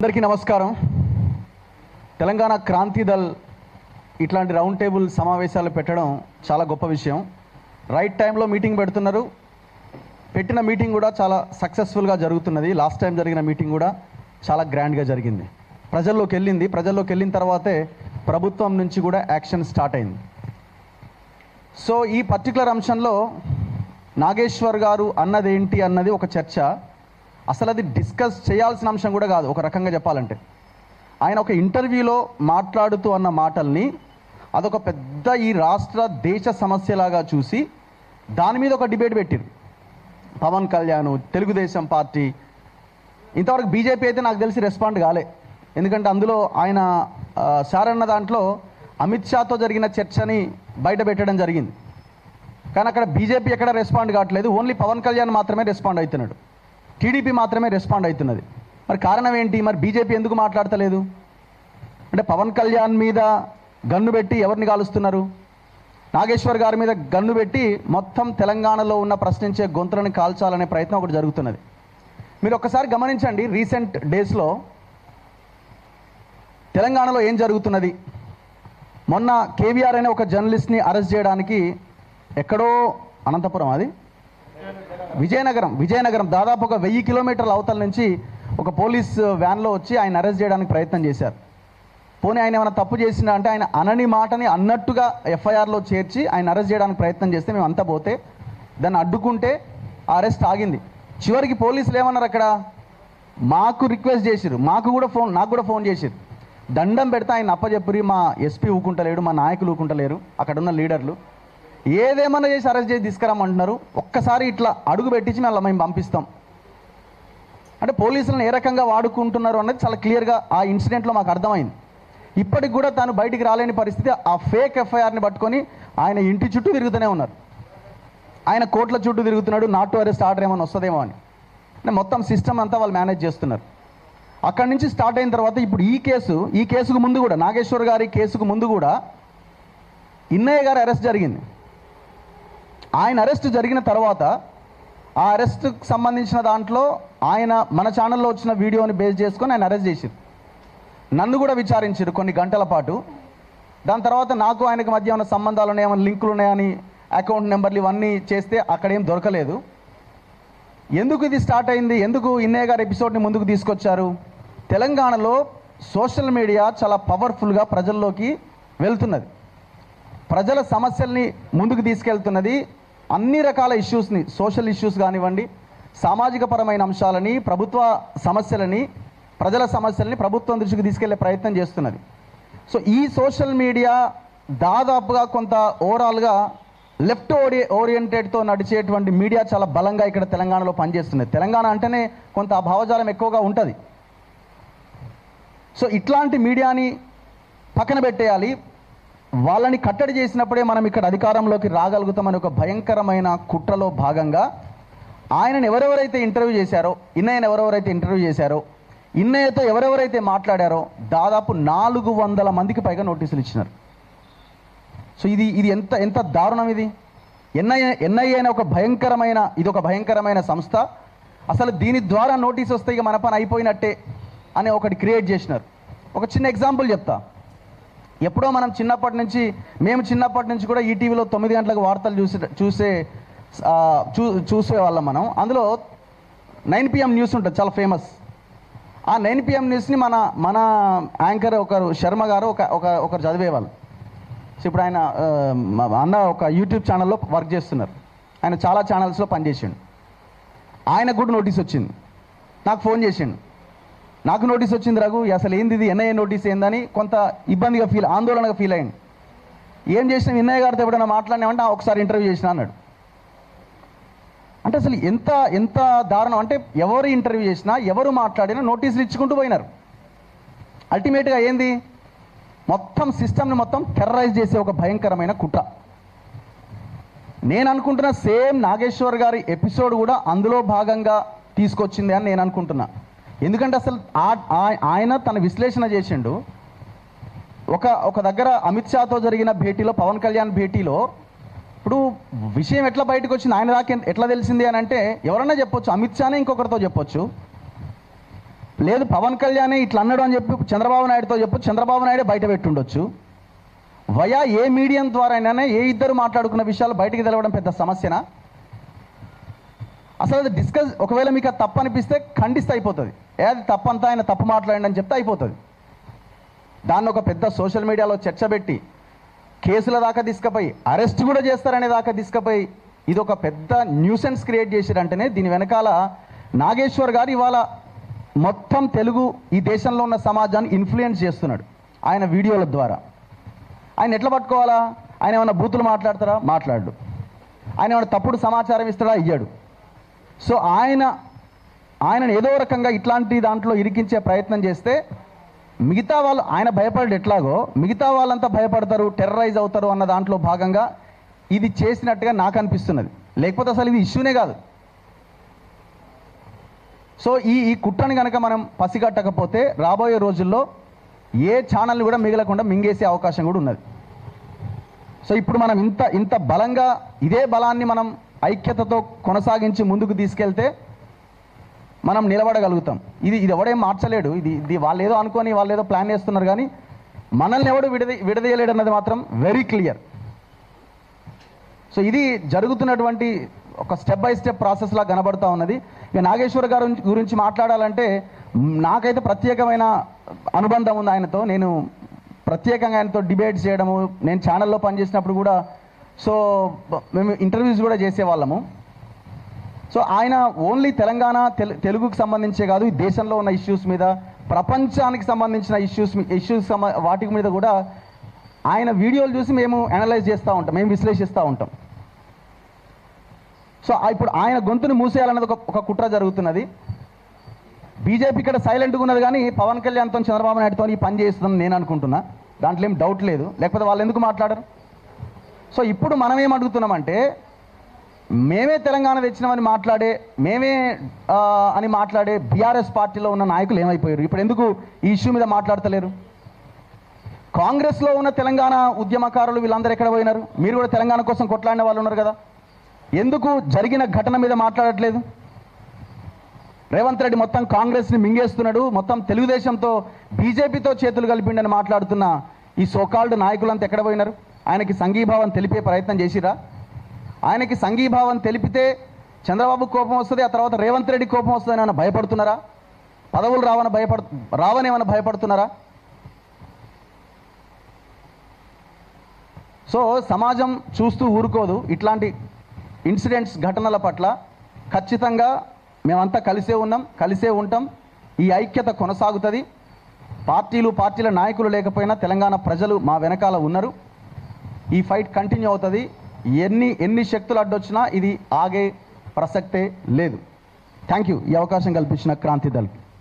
అందరికీ నమస్కారం. తెలంగాణ క్రాంతి దళ్ ఇట్లాంటి రౌండ్ టేబుల్ సమావేశాలు పెట్టడం చాలా గొప్ప విషయం. రైట్ టైంలో మీటింగ్ పెడుతున్నారు. పెట్టిన మీటింగ్ కూడా చాలా సక్సెస్ఫుల్గా జరుగుతున్నది. లాస్ట్ టైం జరిగిన మీటింగ్ కూడా చాలా గ్రాండ్గా జరిగింది. ప్రజల్లోకి వెళ్ళిన తర్వాతే ప్రభుత్వం నుంచి కూడా యాక్షన్ స్టార్ట్ అయింది. సో ఈ పర్టికులర్ అంశంలో నాగేశ్వర్ గారు అన్నదేంటి అన్నది ఒక చర్చ. అసలు అది డిస్కస్ చేయాల్సిన అంశం కూడా కాదు. ఒక రకంగా చెప్పాలంటే ఆయన ఒక ఇంటర్వ్యూలో మాట్లాడుతూ అన్న మాటల్ని అదొక పెద్ద ఈ రాష్ట్ర దేశ సమస్యలాగా చూసి దాని మీద ఒక డిబేట్ పెట్టారు. పవన్ కళ్యాణ్, తెలుగుదేశం పార్టీ, ఇంతవరకు బీజేపీ అయితే నాకు తెలిసి రెస్పాండ్ కాలే. ఎందుకంటే అందులో ఆయన సారన్న దాంట్లో అమిత్ షాతో జరిగిన చర్చని బయట పెట్టడం జరిగింది. కానీ అక్కడ బీజేపీ ఎక్కడ రెస్పాండ్ కావట్లేదు. ఓన్లీ పవన్ కళ్యాణ్ మాత్రమే రెస్పాండ్ అవుతున్నాడు. టీడీపీ మాత్రమే రెస్పాండ్ అవుతున్నది. మరి కారణం ఏంటి? మరి బీజేపీ ఎందుకు మాట్లాడతలేదు? అంటే పవన్ కళ్యాణ్ మీద గన్ను పెట్టి ఎవరిని కాలుస్తున్నారు? నాగేశ్వర్ గారి మీద గన్ను పెట్టి మొత్తం తెలంగాణలో ఉన్న ప్రశ్నించే గొంతులను కాల్చాలనే ప్రయత్నం ఒకటి జరుగుతున్నది. మీరు ఒక్కసారి గమనించండి. రీసెంట్ డేస్లో తెలంగాణలో ఏం జరుగుతున్నది. మొన్న కేవీఆర్ అనే ఒక జర్నలిస్ట్ని అరెస్ట్ చేయడానికి ఎక్కడో అనంతపురం, అది విజయనగరం దాదాపు ఒక 1000 కిలోమీటర్ల అవతల నుంచి ఒక పోలీస్ వ్యాన్లో వచ్చి ఆయన అరెస్ట్ చేయడానికి ప్రయత్నం చేశారు. పోనీ ఆయన ఏమైనా తప్పు చేసినా అంటే ఆయన అనని మాటని అన్నట్టుగా ఎఫ్ఐఆర్లో చేర్చి ఆయన అరెస్ట్ చేయడానికి ప్రయత్నం చేస్తే మేము అంతా పోతే దాన్ని అడ్డుకుంటే ఆ అరెస్ట్ ఆగింది. చివరికి పోలీసులు ఏమన్నారు, అక్కడ మాకు రిక్వెస్ట్ చేసిరు, నాకు కూడా ఫోన్ చేసిరు, దండం పెడితే ఆయన అప్పచెప్పురి, మా ఎస్పీ ఊకుంటలేడు, మా నాయకులు ఊకుంటలేరు, అక్కడ ఉన్న లీడర్లు ఏదేమన్నా చేసి అరెస్ట్ చేసి తీసుకురామంటున్నారు. ఒక్కసారి ఇట్లా అడుగు పెట్టించి మేము పంపిస్తాం అంటే పోలీసులను ఏ రకంగా వాడుకుంటున్నారు అన్నది చాలా క్లియర్గా ఆ ఇన్సిడెంట్లో మాకు అర్థమైంది. ఇప్పటికి కూడా తాను బయటికి రాలేని పరిస్థితి. ఆ ఫేక్ ఎఫ్ఐఆర్ని పట్టుకొని ఆయన ఇంటి చుట్టూ తిరుగుతూనే ఉన్నారు. ఆయన కోర్టుల చుట్టూ తిరుగుతున్నాడు. నాట్ టు అరెస్ట్ ఆర్డర్ ఏమైనా వస్తుందేమో అని. అంటే మొత్తం సిస్టమ్ అంతా వాళ్ళు మేనేజ్ చేస్తున్నారు. అక్కడి నుంచి స్టార్ట్ అయిన తర్వాత ఇప్పుడు ఈ కేసుకు ముందు కూడా, నాగేశ్వర్ గారి కేసుకు ముందు కూడా ఇన్నయ్య గారి అరెస్ట్ జరిగింది. ఆయన అరెస్ట్ జరిగిన తర్వాత ఆ అరెస్ట్కి సంబంధించిన దాంట్లో ఆయన మన ఛానల్లో వచ్చిన వీడియోని బేస్ చేసుకొని ఆయన అరెస్ట్ చేశారు. నన్ను కూడా విచారించారు కొన్ని గంటల పాటు. దాని తర్వాత నాకు ఆయనకు మధ్య ఏమైనా సంబంధాలు ఉన్నాయా, ఏమైనా లింకులు ఉన్నాయని అకౌంట్ నెంబర్లు ఇవన్నీ చేస్తే అక్కడేం దొరకలేదు. ఎందుకు ఇది స్టార్ట్ అయింది? ఎందుకు ఇన్నయ్య గారి ఎపిసోడ్ని ముందుకు తీసుకొచ్చారు? తెలంగాణలో సోషల్ మీడియా చాలా పవర్ఫుల్గా ప్రజల్లోకి వెళ్తున్నది. ప్రజల సమస్యల్ని ముందుకు తీసుకెళ్తున్నది. అన్ని రకాల ఇష్యూస్ని, సోషల్ ఇష్యూస్ కానివ్వండి, సామాజిక పరమైన అంశాలని, ప్రభుత్వ సమస్యలని, ప్రజల సమస్యలని ప్రభుత్వం దృష్టికి తీసుకెళ్లే ప్రయత్నం చేస్తున్నది. సో ఈ సోషల్ మీడియా దాదాపుగా కొంత ఓవరాల్గా లెఫ్ట్ ఓరియంటెడ్తో నడిచేటువంటి మీడియా చాలా బలంగా ఇక్కడ తెలంగాణలో పనిచేస్తున్నది. తెలంగాణ అంటేనే కొంత భావజాలం ఎక్కువగా ఉంటుంది. సో ఇట్లాంటి మీడియాని పక్కన పెట్టేయాలి. వాళ్ళని కట్టడి చేసినప్పుడే మనం ఇక్కడ అధికారంలోకి రాగలుగుతామని ఒక భయంకరమైన కుట్రలో భాగంగా ఆయనను ఎవరెవరైతే ఇంటర్వ్యూ చేశారో, ఇన్నయ్యతో ఎవరెవరైతే మాట్లాడారో దాదాపు 400 మందికి పైగా నోటీసులు ఇచ్చినారు. సో ఇది ఎంత దారుణం ఇది. ఎన్ఐఏ అనే ఒక భయంకరమైన సంస్థ. అసలు దీని ద్వారా నోటీస్ వస్తే ఇక మన పని అయిపోయినట్టే అని ఒకటి క్రియేట్ చేసినారు. ఒక చిన్న ఎగ్జాంపుల్ చెప్తా. ఎప్పుడో మేము చిన్నప్పటి నుంచి కూడా ఈటీవీలో 9 గంటలకు వార్తలు చూసేవాళ్ళం మనం. అందులో 9 PM న్యూస్ ఉంటుంది, చాలా ఫేమస్. ఆ 9 PM న్యూస్ని మన యాంకర్ ఒకరు శర్మ గారు ఒకరు చదివేవాళ్ళు. సో ఇప్పుడు ఆయన అన్న ఒక యూట్యూబ్ ఛానల్లో వర్క్ చేస్తున్నారు. ఆయన చాలా ఛానల్స్లో పనిచేసిండు. ఆయనకు కూడా నోటీస్ వచ్చింది. నాకు ఫోన్ చేసిండు, నాకు నోటీస్ వచ్చింది రఘు, అసలు ఏంది ఇది, ఎన్ఐఏ నోటీస్ ఏందని కొంత ఇబ్బందిగా ఆందోళనగా ఫీల్ అయ్యింది. ఏం చేసినా ఇన్నయ్య గారితో ఎప్పుడైనా మాట్లాడినామంటే ఒకసారి ఇంటర్వ్యూ చేసినా అన్నాడు. అంటే అసలు ఎంత దారుణం అంటే ఎవరు ఇంటర్వ్యూ చేసినా, ఎవరు మాట్లాడినా నోటీసులు ఇచ్చుకుంటూ పోయినారు. అల్టిమేట్గా ఏంది, మొత్తం సిస్టమ్ని మొత్తం టెర్రరైజ్ చేసే ఒక భయంకరమైన కుట్ర. నేను అనుకుంటున్న సేమ్ నాగేశ్వర్ గారి ఎపిసోడ్ కూడా అందులో భాగంగా తీసుకొచ్చింది అని నేను అనుకుంటున్నా. ఎందుకంటే అసలు ఆయన తన విశ్లేషణ చేసిండు. ఒక దగ్గర అమిత్ షాతో జరిగిన భేటీలో, పవన్ కళ్యాణ్ భేటీలో ఇప్పుడు విషయం ఎట్లా బయటకు వచ్చింది, ఆయన దాకా ఎట్లా తెలిసింది అని అంటే ఎవరన్నా చెప్పొచ్చు, అమిత్ షానే ఇంకొకరితో చెప్పొచ్చు. లేదు పవన్ కళ్యాణే ఇట్లా అన్నాడు అని చెప్పి చంద్రబాబు నాయుడుతో చెప్పు, చంద్రబాబు నాయుడే బయట పెట్టుండొచ్చు. వయా ఏ మీడియం ద్వారా అయినా ఏ ఇద్దరు మాట్లాడుకున్న విషయాలు బయటికి తెలవడం పెద్ద సమస్యనా? అసలు అది డిస్కస్, ఒకవేళ మీకు అది తప్పు అనిపిస్తే ఖండిస్తే అయిపోతుంది. అది తప్పంతా ఆయన తప్పు మాట్లాడండి అని చెప్తే అయిపోతుంది. దాన్ని ఒక పెద్ద సోషల్ మీడియాలో చర్చ పెట్టి కేసుల దాకా తీసుకుపోయి అరెస్ట్ కూడా చేస్తారనే దాకా తీసుకుపోయి ఇది ఒక పెద్ద న్యూసెన్స్ క్రియేట్ చేసిరంటేనే దీని వెనకాల నాగేశ్వర్ గారు ఇవాళ మొత్తం తెలుగు ఈ దేశంలో ఉన్న సమాజాన్ని ఇన్ఫ్లుయెన్స్ చేస్తున్నాడు ఆయన వీడియోల ద్వారా. ఆయన ఎట్లా పట్టుకోవాలా? ఆయన ఏమైనా బూతులు మాట్లాడతారా? మాట్లాడు. ఆయన ఏమైనా తప్పుడు సమాచారం ఇస్తాడా? ఇయ్యాడు. సో ఆయనను ఏదో రకంగా ఇట్లాంటి దాంట్లో ఇరికించే ప్రయత్నం చేస్తే మిగతా వాళ్ళు, ఆయన భయపడి ఎట్లాగో మిగతా వాళ్ళంతా భయపడతారు, టెర్రరైజ్ అవుతారు అన్న దాంట్లో భాగంగా ఇది చేసినట్టుగా నాకు అనిపిస్తున్నది. లేకపోతే అసలు ఇది ఇష్యూనే కాదు. సో ఈ కుట్రని కనుక మనం పసిగట్టకపోతే రాబోయే రోజుల్లో ఏ ఛానల్ కూడా మిగలకుండా మింగేసే అవకాశం కూడా ఉన్నది. సో ఇప్పుడు మనం ఇంత బలంగా ఇదే బలాన్ని మనం ఐక్యతతో కొనసాగించి ముందుకు తీసుకెళ్తే మనం నిలబడగలుగుతాం. ఇది ఎవడేం మార్చలేడు. ఇది వాళ్ళు ఏదో అనుకొని వాళ్ళు ఏదో ప్లాన్ చేస్తున్నారు, కానీ మనల్ని ఎవడు విడదీయలేడు అన్నది మాత్రం వెరీ క్లియర్. సో ఇది జరుగుతున్నటువంటి ఒక స్టెప్ బై స్టెప్ ప్రాసెస్లా కనబడుతూ ఉన్నది. ఇక నాగేశ్వర్ గారు గురించి మాట్లాడాలంటే నాకైతే ప్రత్యేకమైన అనుబంధం ఉంది ఆయనతో. నేను ప్రత్యేకంగా ఆయనతో డిబేట్స్ చేయడము, నేను ఛానల్లో పనిచేసినప్పుడు కూడా సో మేము ఇంటర్వ్యూస్ కూడా చేసేవాళ్ళము. సో ఆయన ఓన్లీ తెలంగాణ తెలుగుకు సంబంధించే కాదు, ఈ దేశంలో ఉన్న ఇష్యూస్ మీద, ప్రపంచానికి సంబంధించిన ఇష్యూస్ వాటి మీద కూడా ఆయన వీడియోలు చూసి మేము అనలైజ్ చేస్తూ ఉంటాం, మేము విశ్లేషిస్తూ ఉంటాం. సో ఇప్పుడు ఆయన గొంతుని మూసేయాలన్నది ఒక కుట్ర జరుగుతున్నది. బీజేపీ ఇక్కడ సైలెంట్గా ఉన్నది, కానీ పవన్ కళ్యాణ్తో చంద్రబాబు నాయుడుతో ఈ పని చేస్తుందని నేను అనుకుంటున్నా. దాంట్లో ఏం డౌట్ లేదు. లేకపోతే వాళ్ళు ఎందుకు మాట్లాడరు? సో ఇప్పుడు మనం ఏం అడుగుతున్నామంటే, మేమే తెలంగాణ తెచ్చినామని మాట్లాడే బీఆర్ఎస్ పార్టీలో ఉన్న నాయకులు ఏమైపోయారు? ఇప్పుడు ఎందుకు ఈ ఇష్యూ మీద మాట్లాడతలేరు? కాంగ్రెస్లో ఉన్న తెలంగాణ ఉద్యమకారులు వీళ్ళందరూ ఎక్కడ పోయినారు? మీరు కూడా తెలంగాణ కోసం కొట్లాడిన వాళ్ళు ఉన్నారు కదా, ఎందుకు జరిగిన ఘటన మీద మాట్లాడట్లేదు? రేవంత్ రెడ్డి మొత్తం కాంగ్రెస్ని మింగేస్తున్నాడు, మొత్తం తెలుగుదేశంతో బీజేపీతో చేతులు కలిపిండని మాట్లాడుతున్న ఈ సోకాల్డ్ నాయకులంతా ఎక్కడ పోయినారు? ఆయనకి సంఘీభావం తెలిపే ప్రయత్నం చేసిరా? ఆయనకి సంఘీభావం తెలిపితే చంద్రబాబు కోపం వస్తుంది, ఆ తర్వాత రేవంత్ రెడ్డి కోపం వస్తుంది అని భయపడుతున్నారా? పదవులు రావనేమైనా భయపడుతున్నారా? సో సమాజం చూస్తూ ఊరుకోదు. ఇట్లాంటి ఇన్సిడెంట్స్, ఘటనల పట్ల ఖచ్చితంగా మేమంతా కలిసే ఉంటాం. ఈ ఐక్యత కొనసాగుతుంది. పార్టీల నాయకులు లేకపోయినా తెలంగాణ ప్రజలు మా వెనకాల ఉన్నారు. ఈ ఫైట్ కంటిన్యూ అవుతుంది. ఎన్ని శక్తులు అడ్డొచ్చినా ఇది ఆగే ప్రసక్తే లేదు. థ్యాంక్ యూ ఈ అవకాశం కల్పించిన క్రాంతి దళ్.